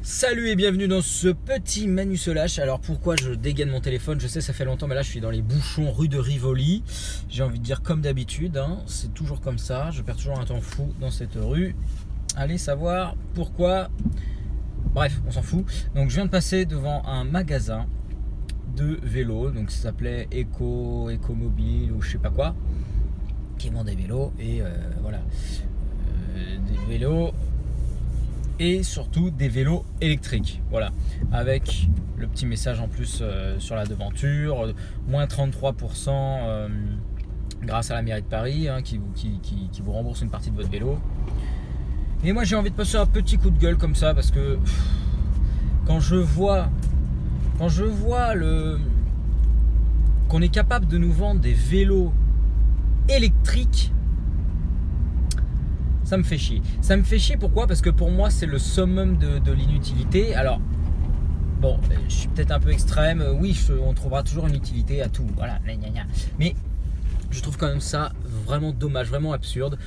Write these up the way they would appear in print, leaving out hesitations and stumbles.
Salut et bienvenue dans ce petit Manu se lâche. Alors pourquoi je dégaine mon téléphone? Je sais, ça fait longtemps, mais là je suis dans les bouchons rue de Rivoli. J'ai envie de dire comme d'habitude, hein, c'est toujours comme ça. Je perds toujours un temps fou dans cette rue. Allez savoir pourquoi. Bref, on s'en fout. Donc je viens de passer devant un magasin de vélos. Donc ça s'appelait Ecomobile ou je sais pas quoi, qui vend des vélos et voilà, des vélos. Et surtout des vélos électriques, voilà, avec le petit message en plus sur la devanture, moins 33% grâce à la mairie de Paris, hein, qui vous rembourse une partie de votre vélo. Et moi j'ai envie de passer un petit coup de gueule comme ça, parce que quand je vois qu'on est capable de nous vendre des vélos électriques, ça me fait chier. Ça me fait chier, pourquoi? Parce que pour moi c'est le summum de l'inutilité. Alors bon, je suis peut-être un peu extrême, oui, on trouvera toujours une utilité à tout, voilà, mais je trouve quand même ça vraiment dommage, vraiment absurde,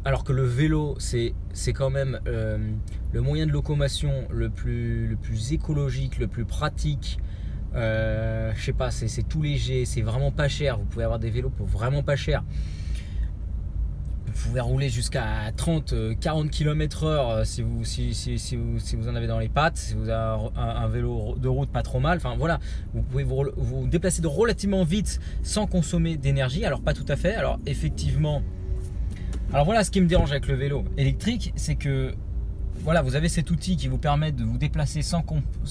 alors que le vélo c'est quand même le moyen de locomotion le plus écologique, le plus pratique. Je sais pas, c'est tout léger, c'est vraiment pas cher. Vous pouvez avoir des vélos pour vraiment pas cher. Vous pouvez rouler jusqu'à 30-40 km/h si vous en avez dans les pattes, si vous avez un vélo de route pas trop mal. Enfin voilà, vous pouvez vous déplacer de relativement vite sans consommer d'énergie. Alors pas tout à fait. Alors effectivement, alors voilà, ce qui me dérange avec le vélo électrique, c'est que voilà, vous avez cet outil qui vous permet de vous déplacer sans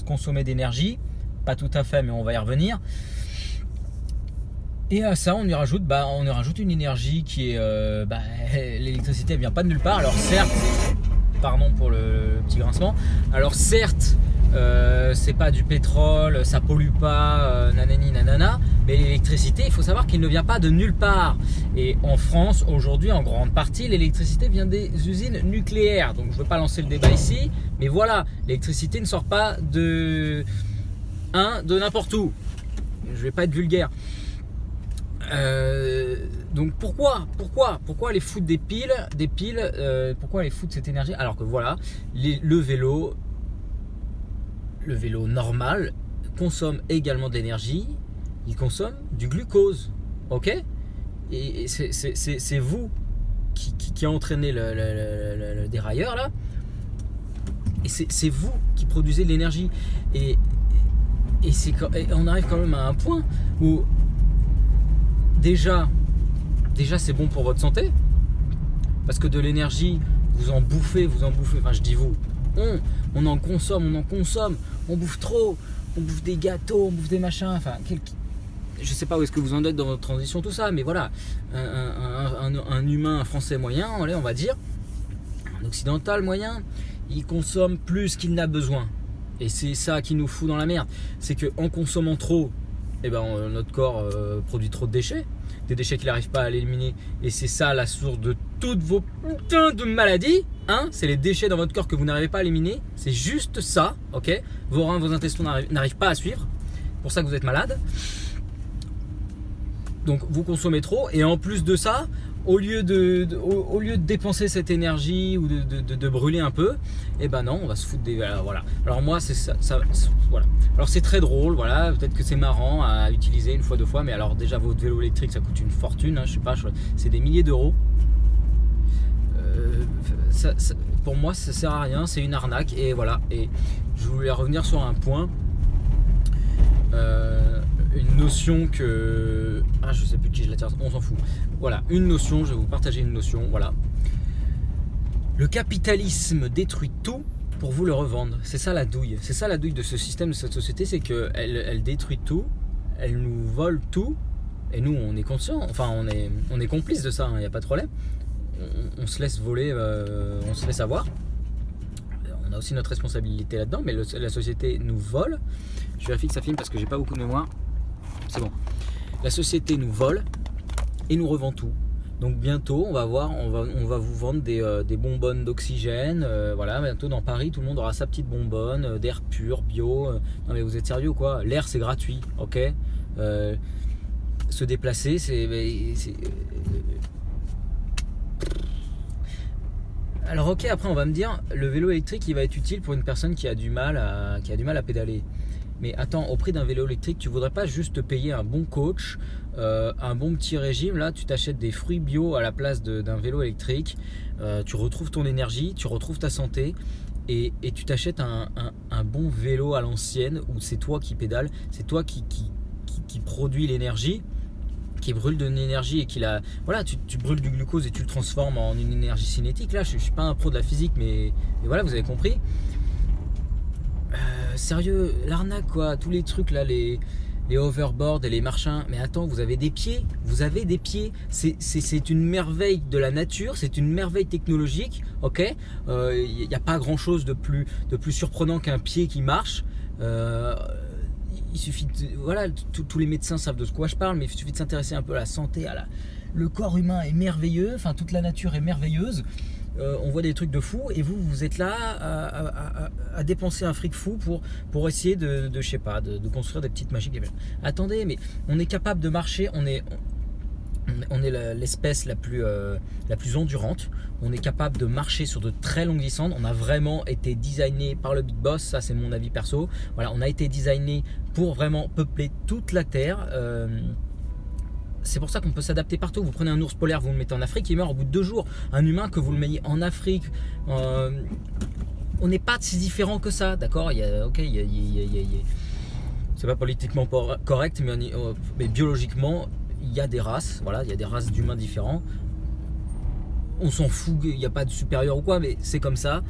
consommer d'énergie. Pas tout à fait, mais on va y revenir. Et à ça, on y rajoute une énergie qui est... l'électricité, elle vient pas de nulle part. Alors certes, pardon pour le petit grincement, alors certes, c'est pas du pétrole, ça pollue pas, nanani nanana, mais l'électricité, il faut savoir qu'il ne vient pas de nulle part. Et en France, aujourd'hui, en grande partie, l'électricité vient des usines nucléaires. Donc je ne veux pas lancer le débat ici, mais voilà, l'électricité ne sort pas de n'importe où. Je vais pas être vulgaire. Donc pourquoi aller foutre des piles, pourquoi aller foutre cette énergie, alors que voilà, le vélo normal consomme également de l'énergie, il consomme du glucose, ok, et c'est vous qui a entraîné le dérailleur là, et c'est vous qui produisez de l'énergie, et on arrive quand même à un point où déjà c'est bon pour votre santé, parce que de l'énergie vous en bouffez, enfin je dis vous, on en consomme, on bouffe trop, on bouffe des gâteaux, on bouffe des machins, enfin je sais pas où est-ce que vous en êtes dans votre transition, tout ça, mais voilà, un humain, un français moyen, allez, on va dire, un occidental moyen, il consomme plus qu'il n'a besoin, et c'est ça qui nous fout dans la merde, c'est qu'en consommant trop, eh ben, notre corps produit trop de déchets, des déchets qu'il n'arrive pas à éliminer, et c'est ça la source de toutes vos putains de maladies, hein, c'est les déchets dans votre corps que vous n'arrivez pas à éliminer, c'est juste ça, ok, vos reins, vos intestins n'arrivent pas à suivre, c'est pour ça que vous êtes malade. Donc vous consommez trop, et en plus de ça, au lieu de dépenser cette énergie ou de brûler un peu, et ben non, on va se foutre des... Voilà. Alors moi c'est ça, voilà. Alors c'est très drôle, voilà, peut-être que c'est marrant à utiliser une fois, deux fois, mais alors déjà votre vélo électrique ça coûte une fortune, hein, je sais pas, c'est des milliers d'euros. Pour moi ça sert à rien, c'est une arnaque, et voilà. Et je voulais revenir sur un point, une notion que... Ah, je sais plus de qui je la tire, on s'en fout. Voilà, une notion, je vais vous partager une notion, voilà. Le capitalisme détruit tout pour vous le revendre. C'est ça la douille. C'est ça la douille de ce système, de cette société, c'est qu'elle détruit tout, elle nous vole tout, et nous on est conscient, enfin on est complice de ça, il n'y a pas de problème. On se laisse voler, on se laisse avoir. On a aussi notre responsabilité là-dedans, mais la société nous vole. Je vérifie que ça filme parce que j'ai pas beaucoup de mémoire. C'est bon. La société nous vole et nous revend tout. Donc bientôt, on va vous vendre des bonbonnes d'oxygène. Voilà, bientôt dans Paris, tout le monde aura sa petite bonbonne d'air pur, bio. Non mais vous êtes sérieux quoi? L'air c'est gratuit, ok. Se déplacer, c'est Alors ok, après on va me dire, le vélo électrique il va être utile pour une personne qui a du mal à pédaler. Mais attends, au prix d'un vélo électrique, tu voudrais pas juste te payer un bon coach, un bon petit régime. Là, tu t'achètes des fruits bio à la place d'un vélo électrique. Tu retrouves ton énergie, tu retrouves ta santé. Et tu t'achètes un bon vélo à l'ancienne où c'est toi qui pédales, c'est toi qui produit l'énergie, qui brûle de l'énergie et voilà, tu brûles du glucose et tu le transformes en une énergie cinétique. Là, je suis pas un pro de la physique, mais voilà, vous avez compris. Sérieux, l'arnaque quoi, tous les trucs là, les hoverboards et les machins. Mais attends, vous avez des pieds, c'est une merveille de la nature, c'est une merveille technologique, ok. Il n'y a pas grand chose de plus surprenant qu'un pied qui marche. Il suffit voilà, tous les médecins savent de quoi je parle, mais il suffit de s'intéresser un peu à la santé, le corps humain est merveilleux, enfin toute la nature est merveilleuse. On voit des trucs de fou et vous êtes là à dépenser un fric fou pour essayer je sais pas, de construire des petites machines. Attendez, mais on est capable de marcher, on est l'espèce la plus endurante, on est capable de marcher sur de très longues distances. On a vraiment été designé par le Big Boss, ça c'est mon avis perso. Voilà, on a été designé pour vraiment peupler toute la Terre. C'est pour ça qu'on peut s'adapter partout. Vous prenez un ours polaire, vous le mettez en Afrique, il meurt au bout de 2 jours. Un humain, que vous le mettez en Afrique, on n'est pas si différent que ça, d'accord. C'est pas politiquement correct, mais biologiquement, il y a des races, voilà, il y a des races d'humains différents. On s'en fout, il n'y a pas de supérieur ou quoi, mais c'est comme ça.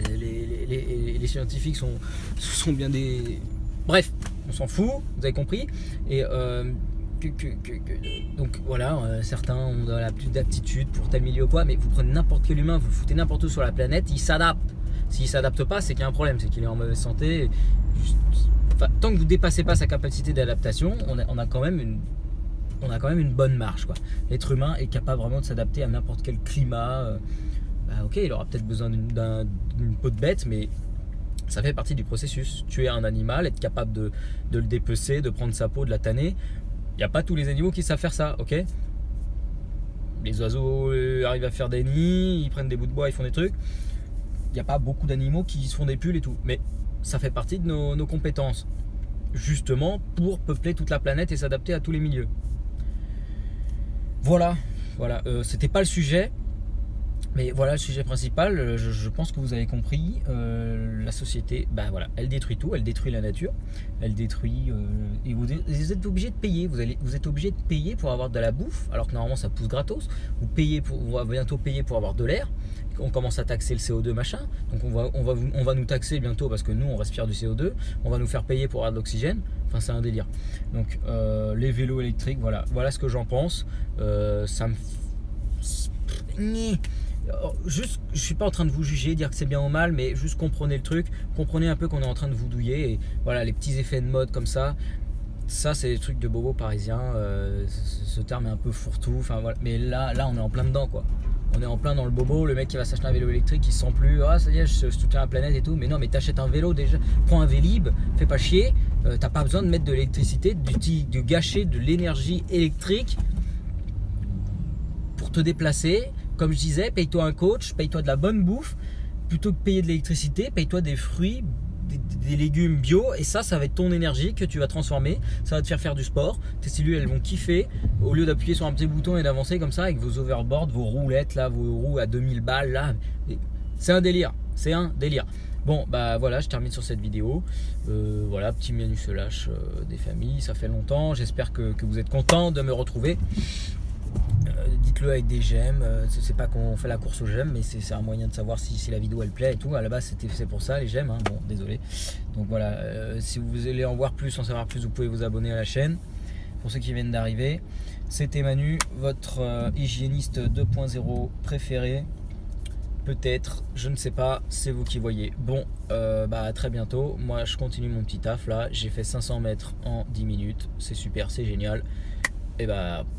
Les scientifiques sont bien des... Bref, on s'en fout, vous avez compris. Et donc voilà, certains ont plus d'aptitude pour tel milieu ou quoi, mais vous prenez n'importe quel humain, vous le foutez n'importe où sur la planète, il s'adapte. S'il ne s'adapte pas, c'est qu'il y a un problème, c'est qu'il est en mauvaise santé. Tant que vous ne dépassez pas sa capacité d'adaptation, on a quand même une bonne marge, quoi. L'être humain est capable vraiment de s'adapter à n'importe quel climat. Ok, il aura peut-être besoin d'une peau de bête, mais ça fait partie du processus. Tuer un animal, être capable de le dépecer, de prendre sa peau, de la tanner. Il n'y a pas tous les animaux qui savent faire ça, ok. Les oiseaux arrivent à faire des nids, ils prennent des bouts de bois, ils font des trucs. Il n'y a pas beaucoup d'animaux qui se font des pulls et tout. Mais ça fait partie de nos compétences. Justement pour peupler toute la planète et s'adapter à tous les milieux. Voilà. C'était pas le sujet. Mais voilà le sujet principal, je pense que vous avez compris. La société, voilà, elle détruit tout, elle détruit la nature, elle détruit. Et vous êtes obligé de payer, vous êtes obligé de payer pour avoir de la bouffe, alors que normalement ça pousse gratos. On va bientôt payer pour avoir de l'air. On commence à taxer le CO2 machin, donc on va nous taxer bientôt parce que nous on respire du CO2. On va nous faire payer pour avoir de l'oxygène. Enfin c'est un délire. Donc les vélos électriques, voilà ce que j'en pense. Ça me juste, je suis pas en train de vous juger, dire que c'est bien ou mal, mais juste comprenez le truc, comprenez un peu qu'on est en train de vous douiller. Et voilà, les petits effets de mode comme ça c'est des trucs de bobo parisien. Ce terme est un peu fourre-tout, enfin voilà. Mais là on est en plein dedans, quoi. On est en plein dans le bobo. Le mec qui va s'acheter un vélo électrique, il se sent plus, ça y est, je soutiens la planète et tout. Mais non, mais t'achètes un vélo déjà, prends un Vélib, fais pas chier. T'as pas besoin de mettre de l'électricité, de gâcher de l'énergie électrique pour te déplacer. Comme je disais, paye-toi un coach, paye-toi de la bonne bouffe, plutôt que payer de l'électricité, paye-toi des fruits, des légumes bio, et ça va être ton énergie que tu vas transformer, ça va te faire du sport, tes cellules elles vont kiffer, au lieu d'appuyer sur un petit bouton et d'avancer comme ça avec vos overboards, vos roulettes là, vos roues à 2000 balles là, c'est un délire. Bon voilà, je termine sur cette vidéo. Voilà, petit Manu se lâche des familles, ça fait longtemps, j'espère que vous êtes contents de me retrouver. Dites-le avec des j'aime, c'est pas qu'on fait la course aux j'aime, mais c'est un moyen de savoir si la vidéo elle plaît et tout. À la base c'est pour ça les j'aime, hein. Bon désolé. Donc voilà, si vous voulez en voir plus, en savoir plus, vous pouvez vous abonner à la chaîne. Pour ceux qui viennent d'arriver, c'était Manu, votre hygiéniste 2.0 préféré. Peut-être, je ne sais pas, c'est vous qui voyez. Bon, à très bientôt. Moi je continue mon petit taf là, j'ai fait 500 mètres en 10 minutes, c'est super, c'est génial. Et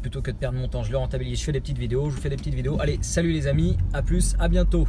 plutôt que de perdre mon temps, je le rentabilise, je fais des petites vidéos, je vous fais des petites vidéos. Allez, salut les amis, à plus, à bientôt.